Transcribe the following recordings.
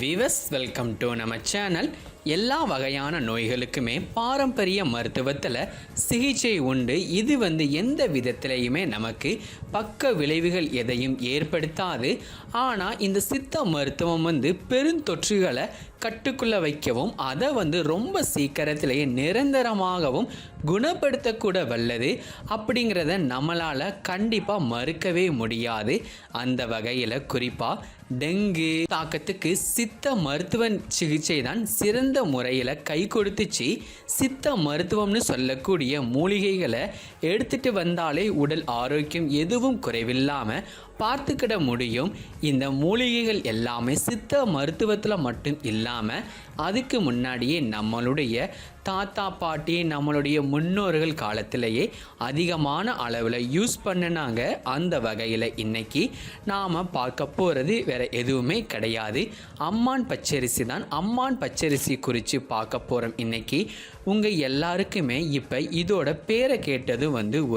Viewers, welcome to நம்ம channel. எல்லா வகையான நோய்களுக்குமே பாரம்பரிய மருத்துவத்தில் சிகிச்சை உண்டு. இது எந்த விதத்திலையுமே நமக்கு பக்க விளைவுகள் எதையும் ஏற்படுத்தாது. ஆனால் இந்த சித்த மருத்துவம் பெருந்தொற்றுகளை கட்டுக்குள்ளே வைக்கவும் அதை ரொம்ப சீக்கிரத்திலேயே நிரந்தரமாகவும் குணப்படுத்தக்கூட வல்லது. அப்படிங்கிறத நம்மளால் கண்டிப்பாக மறுக்கவே முடியாது. அந்த வகையில் குறிப்பாக டெங்கு தாக்கத்துக்கு சித்த மருத்துவ சிகிச்சை தான் சிறந்த முறையில் கை கொடுத்துச்சு. சித்த மருத்துவம்னு சொல்லக்கூடிய மூலிகைகளை எடுத்துட்டு வந்தாலே உடல் ஆரோக்கியம் எதுவும் குறைவில்லாமல் பார்த்துக்கிட முடியும். இந்த மூலிகைகள் எல்லாமே சித்த மருத்துவத்தில் மட்டும் இல்லாமல் அதுக்கு முன்னாடியே நம்மளுடைய தாத்தா பாட்டி நம்மளுடைய முன்னோர்கள் காலத்திலேயே அதிகமான அளவில் யூஸ் பண்ணினாங்க. அந்த வகையில் இன்னைக்கு நாம் பார்க்க போகிறது வேறு எதுவுமே கிடையாது, அம்மான் பச்சரிசி தான். அம்மான் பச்சரிசி குறித்து பார்க்க போகிறோம் இன்னைக்கு. உங்கள் எல்லாருக்குமே இப்போ இதோட பேரை கேட்டது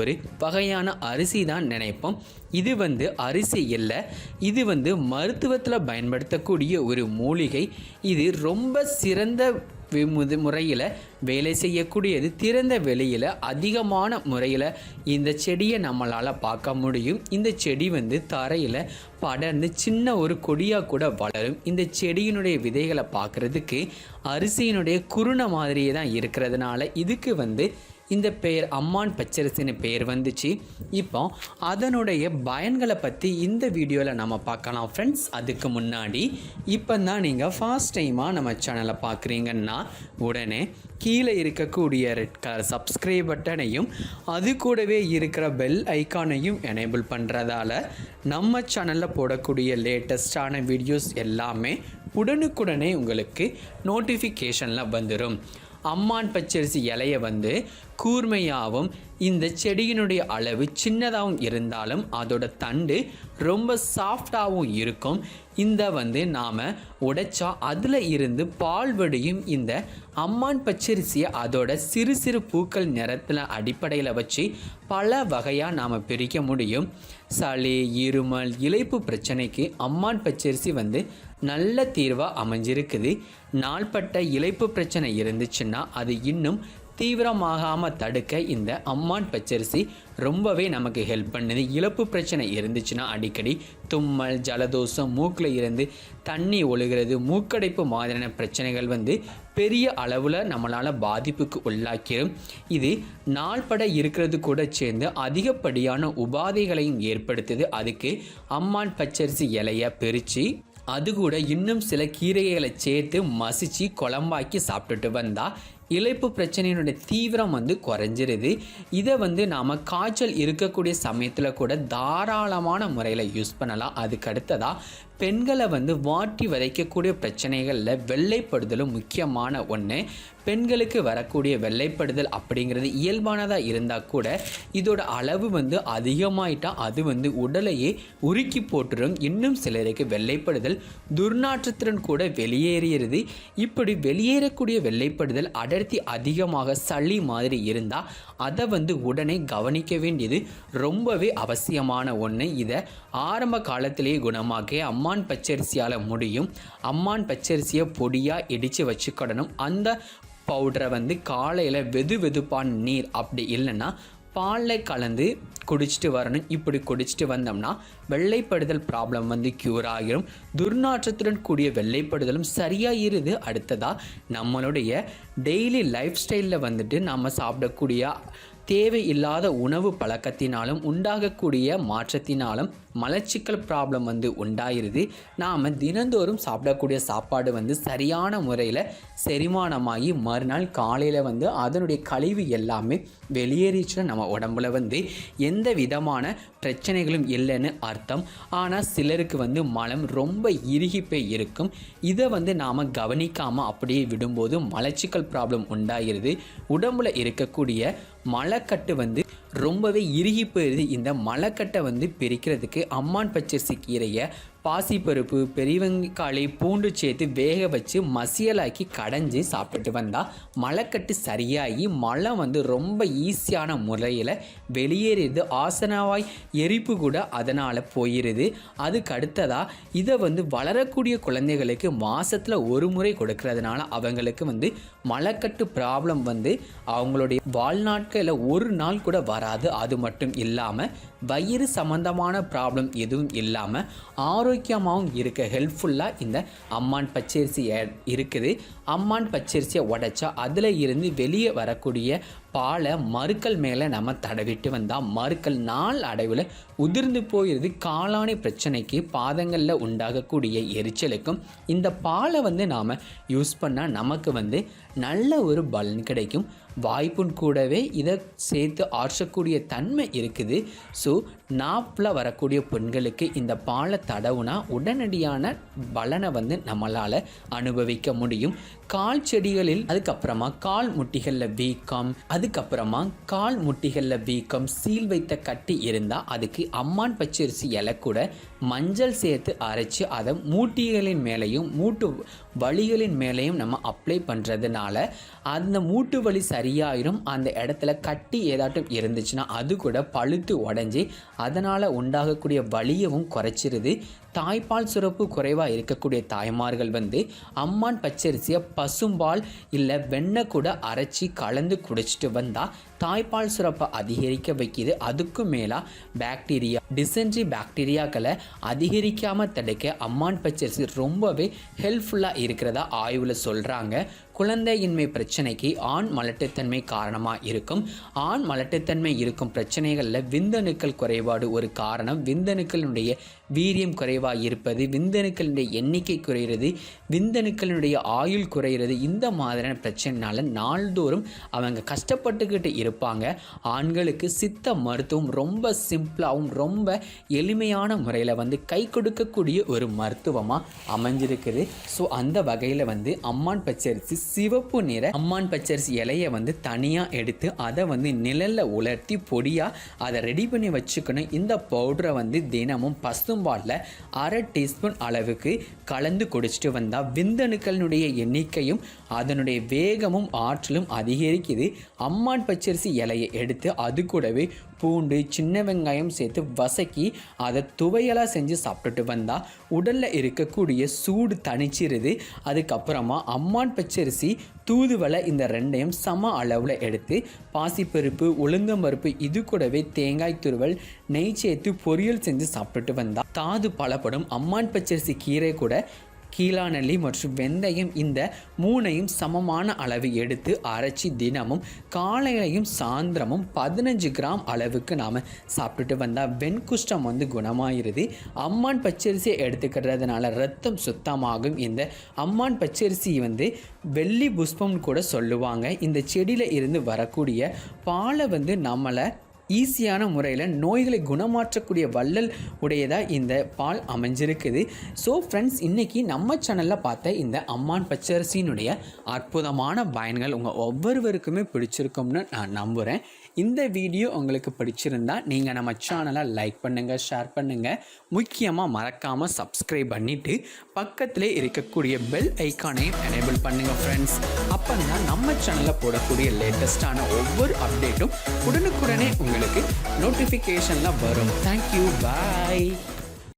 ஒரு வகையான அரிசி தான் நினைப்போம். இது அரிசி இல்லை, இது மருத்துவத்தில் பயன்படுத்தக்கூடிய ஒரு மூலிகை. இது ரொம்ப சிறந்த முறையில் வேலை செய்யக்கூடியது. திறந்த வெளியில் அதிகமான முறையில் இந்த செடியை நம்மளால் பார்க்க முடியும். இந்த செடி தரையில் படர்ந்து சின்ன ஒரு கொடியாக கூட வளரும். இந்த செடியினுடைய விதைகளை பார்க்குறதுக்கு அரிசியினுடைய குருணை மாதிரியே தான் இருக்கிறதுனால இதுக்கு இந்த பெயர் அம்மான் பச்சரிசின்னு பெயர் வந்துச்சு. இப்போ அதனுடைய பயன்களை பற்றி இந்த வீடியோவில் நம்ம பார்க்கலாம் ஃப்ரெண்ட்ஸ். அதுக்கு முன்னாடி இப்போ தான் நீங்கள் ஃபர்ஸ்ட் டைமாக நம்ம சேனலை பார்க்குறீங்கன்னா உடனே கீழே இருக்கக்கூடிய ரெட் கலர் சப்ஸ்கிரைப் பட்டனையும் அது கூடவே இருக்கிற பெல் ஐக்கானையும் எனேபிள் பண்ணுறதால நம்ம சேனலில் போடக்கூடிய லேட்டஸ்டான வீடியோஸ் எல்லாமே உடனுக்குடனே உங்களுக்கு நோட்டிஃபிகேஷனில் வந்துடும். அம்மான் பச்சரிசி இலையை கூர்மையாகவும் இந்த செடியினுடைய அளவு சின்னதாகவும் இருந்தாலும் அதோட தண்டு ரொம்ப சாஃப்டாகவும் இருக்கும். இந்த நாம் உடைச்சா அதில் இருந்து பால் வடியும். இந்த அம்மான் பச்சரிசியை அதோட சிறு சிறு பூக்கள் நிறத்தில் அடிப்படையில் வச்சு பல வகையாக நாம் பிரிக்க முடியும். சளி, இருமல், இளைப்பு பிரச்சனைக்கு அம்மான் பச்சரிசி நல்ல தீர்வாக அமைஞ்சிருக்குது. நாள்பட்ட இளைப்பு பிரச்சனை இருந்துச்சுன்னா அது இன்னும் தீவிரமாகாமல் தடுக்க இந்த அம்மான் பச்சரிசி ரொம்பவே நமக்கு ஹெல்ப் பண்ணுது. இழப்பு பிரச்சனை இருந்துச்சுன்னா அடிக்கடி தும்மல், ஜலதோஷம், மூக்கில் இருந்து தண்ணி ஒழுகிறது, மூக்கடைப்பு மாதிரியான பிரச்சனைகள் பெரிய அளவில் நம்மளால் பாதிப்புக்கு உள்ளாக்கிடும். இது நாள்பட இருக்கிறது கூட சேர்ந்து அதிகப்படியான உபாதைகளையும் ஏற்படுத்துது. அதுக்கு அம்மான் பச்சரிசி இலையை பிரித்து அது கூட இன்னும் சில கீரைகளை சேர்த்து மசிச்சு குழம்பாக்கி சாப்பிட்டுட்டு வந்தால் இளைப்பு பிரச்சனையினுடைய தீவிரம் குறைஞ்சிருது. இதை நாம் காய்ச்சல் இருக்கக்கூடிய சமயத்தில் கூட தாராளமான முறையில் யூஸ் பண்ணலாம். அதுக்கு அடுத்ததாக பெண்களை வாட்டி வதைக்கக்கூடிய பிரச்சனைகளில் வெள்ளைப்படுதலும் முக்கியமான ஒன்று. பெண்களுக்கு வரக்கூடிய வெள்ளைப்படுதல் அப்படிங்கிறது இயல்பானதாக இருந்தால் கூட இதோட அளவு அதிகமாயிட்டால் அது உடலையே உருக்கி போட்டுரும். இன்னும் சிலருக்கு வெள்ளைப்படுதல் துர்நாற்றத்துடன் கூட வெளியேறியது. இப்படி வெளியேறக்கூடிய வெள்ளைப்படுதல் அடர்த்தி அதிகமாக சளி மாதிரி இருந்தால் அதை உடனே கவனிக்க வேண்டியது ரொம்பவே அவசியமான ஒன்று. இதை ஆரம்ப காலத்திலேயே குணமாக்க அம்மான் பச்சரிசியால் முடியும். அம்மான் பச்சரிசியை பொடியாக இடித்து வச்சுக்கிடணும். அந்த பவுடரை காலையில் வெதுப்பான நீர் அப்படி இல்லைன்னா பாலில் கலந்து குடிச்சிட்டு வரணும். இப்படி குடிச்சிட்டு வந்தோம்னா வெள்ளைப்படுதல் ப்ராப்ளம் க்யூர் ஆகிரும். துர்நாற்றத்துடன் கூடிய வெள்ளைப்படுதலும் சரியாயிருது. அடுத்ததாக நம்மளுடைய டெய்லி லைஃப் ஸ்டைலில் நம்ம சாப்பிடக்கூடிய தேவையில்லாத உணவு பழக்கத்தினாலும் உண்டாகக்கூடிய மாற்றத்தினாலும் மலச்சிக்கல் ப்ராப்ளம் உண்டாயிருது. நாம் தினந்தோறும் சாப்பிடக்கூடிய சாப்பாடு சரியான முறையில் செரிமானமாகி மறுநாள் காலையில் அதனுடைய கழிவு எல்லாமே வெளியேறிச்சுன்னா நம்ம உடம்புல எந்த விதமான பிரச்சனைகளும் இல்லைன்னு அர்த்தம். ஆனால் சிலருக்கு மலம் ரொம்ப இறுகி போய் இருக்கும். இதை நாம் கவனிக்காமல் அப்படியே விடும்போது மலச்சிக்கல் ப்ராப்ளம் உண்டாயிருது. உடம்புல இருக்கக்கூடிய மலக்கட்டு ரொம்பவே இறுகி போயிடுது. இந்த மலக்கட்டை பிரிக்கிறதுக்கு அம்மான் பச்சரிசி கீரையை பாசிப்பருப்பு, பெரிய வெங்காயம், பூண்டு சேர்த்து வேக வச்சு மசியலாக்கி கடைஞ்சி சாப்பிட்டு வந்தால் மலைக்கட்டு சரியாகி மலை வந்து ரொம்ப ஈஸியான முறையில் வெளியேறிடுது. ஆசனவாய் எரிப்பு கூட அதனால் போயிடுது. அதுக்கு அடுத்ததாக இதை வந்து வளரக்கூடிய குழந்தைகளுக்கு மாதத்தில் ஒரு முறை கொடுக்கறதுனால அவங்களுக்கு வந்து மலைக்கட்டு ப்ராப்ளம் வந்து அவங்களுடைய வாழ்நாட்களில் ஒரு நாள் கூட வராது. அது மட்டும் இல்லாமல் வயிறு சம்பந்தமான ப்ராப்ளம் எதுவும் இல்லாமல் ஆரோக்கியமாகவும் இருக்க ஹெல்ப்ஃபுல்லாக இந்த அம்மான் பச்சரிசி இருக்குது. அம்மான் பச்சரிசியை உடைச்சா அதில் இருந்து வெளியே வரக்கூடிய பாலை மறுக்கல் மேலே நம்ம தடவிட்டு வந்தால் மறுக்கல் நாள் அடைவில் உதிர்ந்து போயிடுது. காளானி பிரச்சனைக்கு பாதங்களில் உண்டாகக்கூடிய எரிச்சலுக்கும் இந்த பாலை வந்து நாம் யூஸ் பண்ணால் நமக்கு வந்து நல்ல ஒரு பலன் கிடைக்கும். வாய்ப்புன் கூடவே இதை சேர்த்து ஆற்றக்கூடிய தன்மை இருக்குது. ஸோ நாப்பில் வரக்கூடிய பெண்களுக்கு இந்த பாலை தடவுனா உடனடியான பலனை வந்து நம்மளால் அனுபவிக்க முடியும். கால் செடிகளில் அதுக்கப்புறமா கால் முட்டிகளில் வீக்கம், அதுக்கப்புறமா கால் முட்டிகளில் வீக்கம், சீல் வைத்த கட்டி இருந்தால் அதுக்கு அம்மான் பச்சரிசி இலை கூட மஞ்சள் சேர்த்து அரைச்சி அதை மூட்டிகளின் மேலேயும் மூட்டு வலிகளின் மேலேயும் நம்ம அப்ளை பண்ணுறதுனால அந்த மூட்டு வலி சரியாயிரும். அந்த இடத்துல கட்டி ஏதாட்டும் இருந்துச்சுன்னா அது கூட பழுத்து உடஞ்சி அதனால் உண்டாகக்கூடிய வலியவும் குறைச்சிருது. தாய்ப்பால் சுரப்பு குறைவாக இருக்கக்கூடிய தாய்மார்கள் வந்து அம்மான் பச்சரிசியை பசும்பால் இல்லை வெண்ணெய் கூட அரைச்சி கலந்து குடிச்சிட்டு வந்தால் தாய்ப்பால் சுரப்பை அதிகரிக்க வைக்கிது. அதுக்கும் மேலாக பாக்டீரியா, டிசென்ட்ரி பாக்டீரியாக்களை அதிகரிக்காமல் தடுக்க அம்மான் பச்சரிசி ரொம்பவே ஹெல்ப்ஃபுல்லாக இருக்கிறதா ஆய்வில் சொல்கிறாங்க. குழந்தையின்மை பிரச்சனைக்கு ஆண் மலட்டுத்தன்மை காரணமாக இருக்கும். ஆண் மலட்டுத்தன்மை இருக்கும் பிரச்சனைகளில் விந்தணுக்கள் குறைபாடு ஒரு காரணம். விந்தணுக்களினுடைய வீரியம் குறைவாக இருப்பது, விந்தணுக்களினுடைய எண்ணிக்கை குறைகிறது, விந்தணுக்களினுடைய ஆயுள் குறைகிறது. இந்த மாதிரியான பிரச்சனைனால நாள்தோறும் அவங்க கஷ்டப்பட்டுக்கிட்டு இருப்பாங்க. ஆண்களுக்கு சித்த மருத்துவம் ரொம்ப சிம்பிளாகவும் ரொம்ப எளிமையான முறையில் வந்து கை கொடுக்கக்கூடிய ஒரு மருத்துவமாக அமைஞ்சிருக்குது. ஸோ அந்த வகையில் வந்து அம்மான் பச்சரிசி சிவப்பு நிற அம்மான் பச்சரிசி இலையை வந்து தனியாக எடுத்து அதை வந்து நிழலில் உலர்த்தி பொடியாக அதை ரெடி பண்ணி வச்சுக்கணும். இந்த பவுடரை வந்து தினமும் பசும்பாலில் 1/2 டீஸ்பூன் அளவுக்கு கலந்து குடிச்சிட்டு வந்தால் விந்தணுக்களினுடைய எண்ணிக்கையும் அதனுடைய வேகமும் ஆற்றலும் அதிகரிக்குது. அம்மான் பச்சரிசி இலையை எடுத்து அது கூடவே பூண்டு, சின்ன வெங்காயம் சேர்த்து வசக்கி அதை துவையலாக செஞ்சு சாப்பிட்டுட்டு வந்தால் உடலில் இருக்கக்கூடிய சூடு தணிச்சிருது. அதுக்கப்புறமா அம்மான் பச்சரிசி, தூதுவளை இந்த ரெண்டையும் சம அளவில் எடுத்து பாசிப்பருப்பு, உளுந்தம்பருப்பு இது கூடவே தேங்காய் துருவல், நெய் சேர்த்து பொரியல் செஞ்சு சாப்பிட்டுட்டு வந்தால் தாது பலப்படும். அம்மான் பச்சரிசி கீரை கூட கீழாநெல்லி மற்றும் வெந்தயம் இந்த 3ஐயும் சமமான அளவு எடுத்து அரைச்சி தினமும் காலையிலையும் சாயந்திரமும் 15 கிராம் அளவுக்கு நாம் சாப்பிட்டுட்டு வந்தால் வெண்குஷ்டம் வந்து குணமாயிருது. அம்மான் பச்சரிசியை எடுத்துக்கிறதுனால ரத்தம் சுத்தமாகும். இந்த அம்மான் பச்சரிசி வந்து வெள்ளி புஷ்பம் கூட சொல்லுவாங்க. இந்த செடியில் இருந்து வரக்கூடிய பாலை வந்து நம்மளை ஈஸியான முறையில் நோய்களை குணமாற்றக்கூடிய வள்ளல் உடையதாக இந்த பால் அமைஞ்சிருக்குது. ஸோ ஃப்ரெண்ட்ஸ், இன்றைக்கி நம்ம சேனலில் பார்த்த இந்த அம்மான் பச்சரிசியினுடைய அற்புதமான பயன்கள் உங்கள் ஒவ்வொருவருக்குமே பிடிச்சிருக்கும்னு நான் நம்புகிறேன். இந்த வீடியோ உங்களுக்கு பிடிச்சிருந்தா நீங்கள் நம்ம சேனலை லைக் பண்ணுங்கள், ஷேர் பண்ணுங்கள், முக்கியமாக மறக்காமல் சப்ஸ்கிரைப் பண்ணிவிட்டு பக்கத்திலே இருக்கக்கூடிய பெல் ஐக்கானையும் எனேபிள் பண்ணுங்கள் ஃப்ரெண்ட்ஸ். அப்போ தான் நம்ம சேனலில் போடக்கூடிய லேட்டஸ்டான ஒவ்வொரு அப்டேட்டும் உடனுக்குடனே உங்களுக்கு நோட்டிஃபிகேஷனில் வரும். தேங்க்யூ, பாய்.